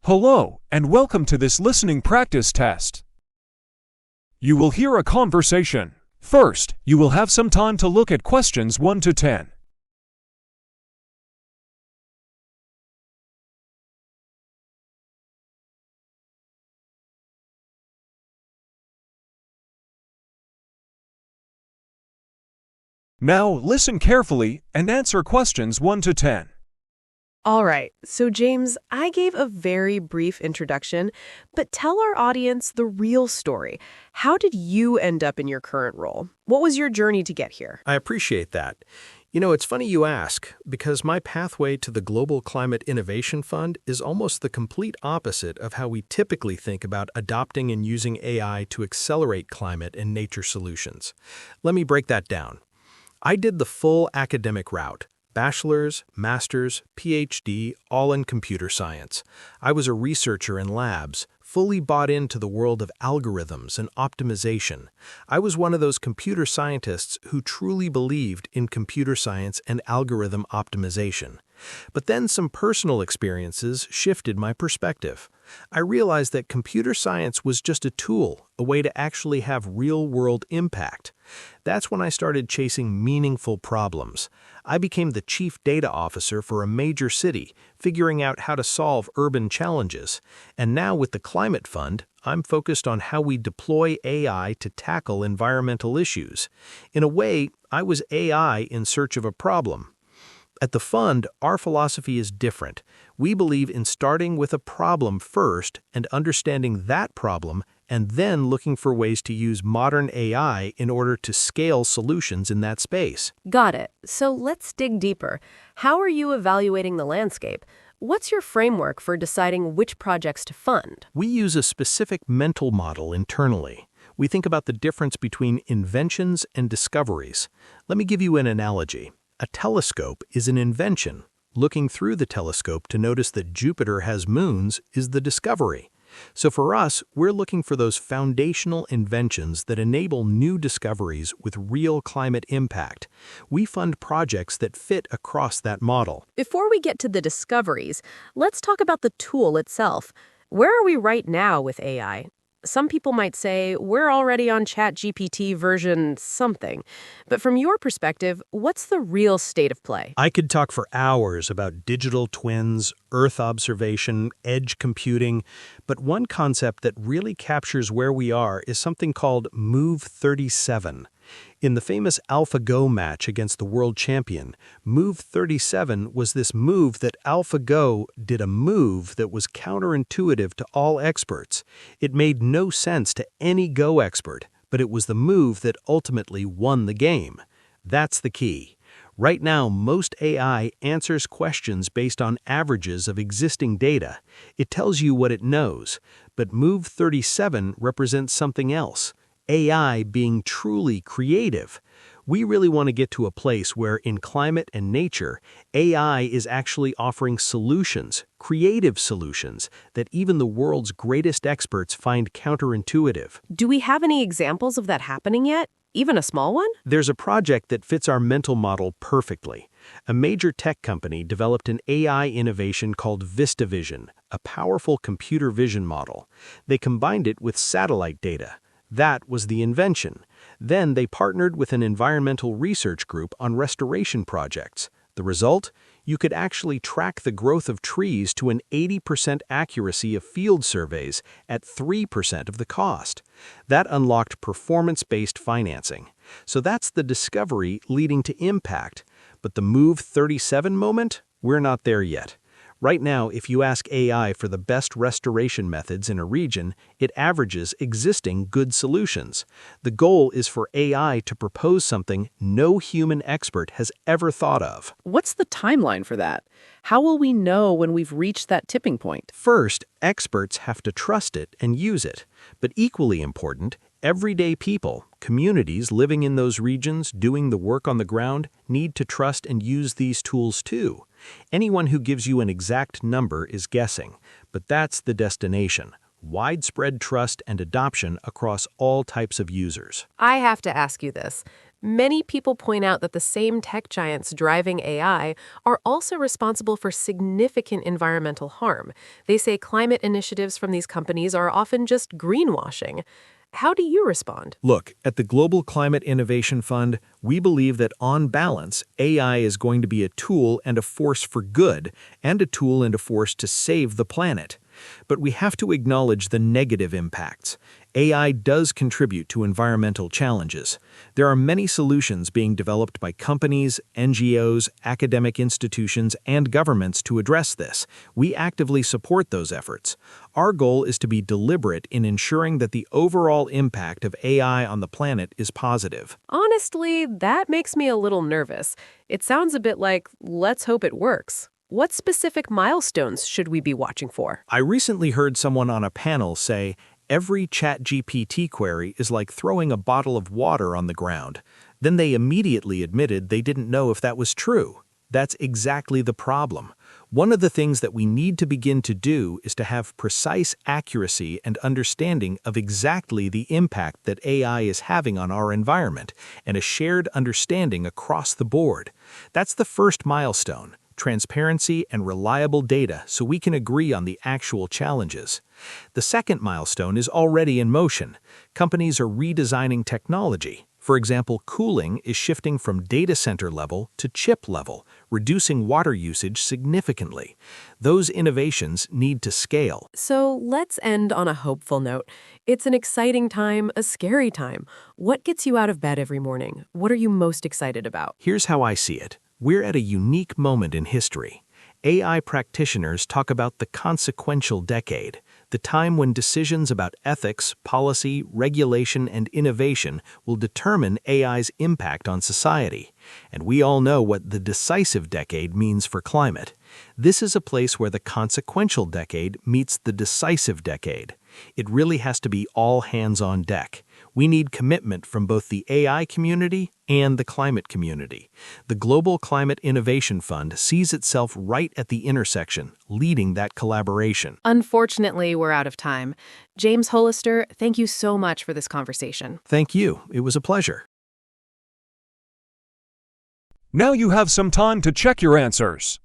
Hello, and welcome to this listening practice test. You will hear a conversation. First, you will have some time to look at questions 1 to 10. Now, listen carefully and answer questions 1 to 10. All right, so James, I gave a very brief introduction, but tell our audience the real story. How did you end up in your current role? What was your journey to get here? I appreciate that. It's funny you ask, because my pathway to the Global Climate Innovation Fund is almost the complete opposite of how we typically think about adopting and using AI to accelerate climate and nature solutions. Let me break that down. I did the full academic route. Bachelor's, master's, PhD, all in computer science. I was a researcher in labs, fully bought into the world of algorithms and optimization. I was one of those computer scientists who truly believed in computer science and algorithm optimization. But then some personal experiences shifted my perspective. I realized that computer science was just a tool, a way to actually have real-world impact. That's when I started chasing meaningful problems. I became the chief data officer for a major city, figuring out how to solve urban challenges. And now with the Climate Fund, I'm focused on how we deploy AI to tackle environmental issues. In a way, I was AI in search of a problem. At the fund, our philosophy is different. We believe in starting with a problem first and understanding that problem, and then looking for ways to use modern AI in order to scale solutions in that space. Got it. So let's dig deeper. How are you evaluating the landscape? What's your framework for deciding which projects to fund? We use a specific mental model internally. We think about the difference between inventions and discoveries. Let me give you an analogy. A telescope is an invention. Looking through the telescope to notice that Jupiter has moons is the discovery. So for us, we're looking for those foundational inventions that enable new discoveries with real climate impact. We fund projects that fit across that model. Before we get to the discoveries, let's talk about the tool itself. Where are we right now with AI? Some people might say we're already on ChatGPT version something. But from your perspective, what's the real state of play? I could talk for hours about digital twins, Earth observation, edge computing, but one concept that really captures where we are is something called Move 37. In the famous AlphaGo match against the world champion, Move 37 was this move that AlphaGo did a move that was counterintuitive to all experts. It made no sense to any Go expert, but it was the move that ultimately won the game. That's the key. Right now, most AI answers questions based on averages of existing data. It tells you what it knows, but Move 37 represents something else. AI being truly creative. We really want to get to a place where in climate and nature, AI is actually offering solutions, creative solutions, that even the world's greatest experts find counterintuitive. Do we have any examples of that happening yet? Even a small one? There's a project that fits our mental model perfectly. A major tech company developed an AI innovation called VistaVision, a powerful computer vision model. They combined it with satellite data. That was the invention. Then they partnered with an environmental research group on restoration projects. The result? You could actually track the growth of trees to an 80% accuracy of field surveys at 3% of the cost. That unlocked performance-based financing. So that's the discovery leading to impact. But the Move 37 moment? We're not there yet. Right now, if you ask AI for the best restoration methods in a region, it averages existing good solutions. The goal is for AI to propose something no human expert has ever thought of. What's the timeline for that? How will we know when we've reached that tipping point? First, experts have to trust it and use it. But equally important, everyday people, communities living in those regions, doing the work on the ground, need to trust and use these tools too. Anyone who gives you an exact number is guessing, but that's the destination. Widespread trust and adoption across all types of users. I have to ask you this. Many people point out that the same tech giants driving AI are also responsible for significant environmental harm. They say climate initiatives from these companies are often just greenwashing. How do you respond? Look, at the Global Climate Innovation Fund, we believe that on balance, AI is going to be a tool and a force for good, and a tool and a force to save the planet. But we have to acknowledge the negative impacts. AI does contribute to environmental challenges. There are many solutions being developed by companies, NGOs, academic institutions, and governments to address this. We actively support those efforts. Our goal is to be deliberate in ensuring that the overall impact of AI on the planet is positive. Honestly, that makes me a little nervous. It sounds a bit like, let's hope it works. What specific milestones should we be watching for? I recently heard someone on a panel say, every ChatGPT query is like throwing a bottle of water on the ground. Then they immediately admitted they didn't know if that was true. That's exactly the problem. One of the things that we need to begin to do is to have precise accuracy and understanding of exactly the impact that AI is having on our environment, and a shared understanding across the board. That's the first milestone. Transparency and reliable data so we can agree on the actual challenges. The second milestone is already in motion. Companies are redesigning technology. For example, cooling is shifting from data center level to chip level, reducing water usage significantly. Those innovations need to scale. So let's end on a hopeful note. It's an exciting time, a scary time. What gets you out of bed every morning? What are you most excited about? Here's how I see it. We're at a unique moment in history. AI practitioners talk about the consequential decade, the time when decisions about ethics, policy, regulation, and innovation will determine AI's impact on society. And we all know what the decisive decade means for climate. This is a place where the consequential decade meets the decisive decade. It really has to be all hands on deck. We need commitment from both the AI community and the climate community. The Global Climate Innovation Fund sees itself right at the intersection, leading that collaboration. Unfortunately, we're out of time. James Hollister, thank you so much for this conversation. Thank you. It was a pleasure. Now you have some time to check your answers.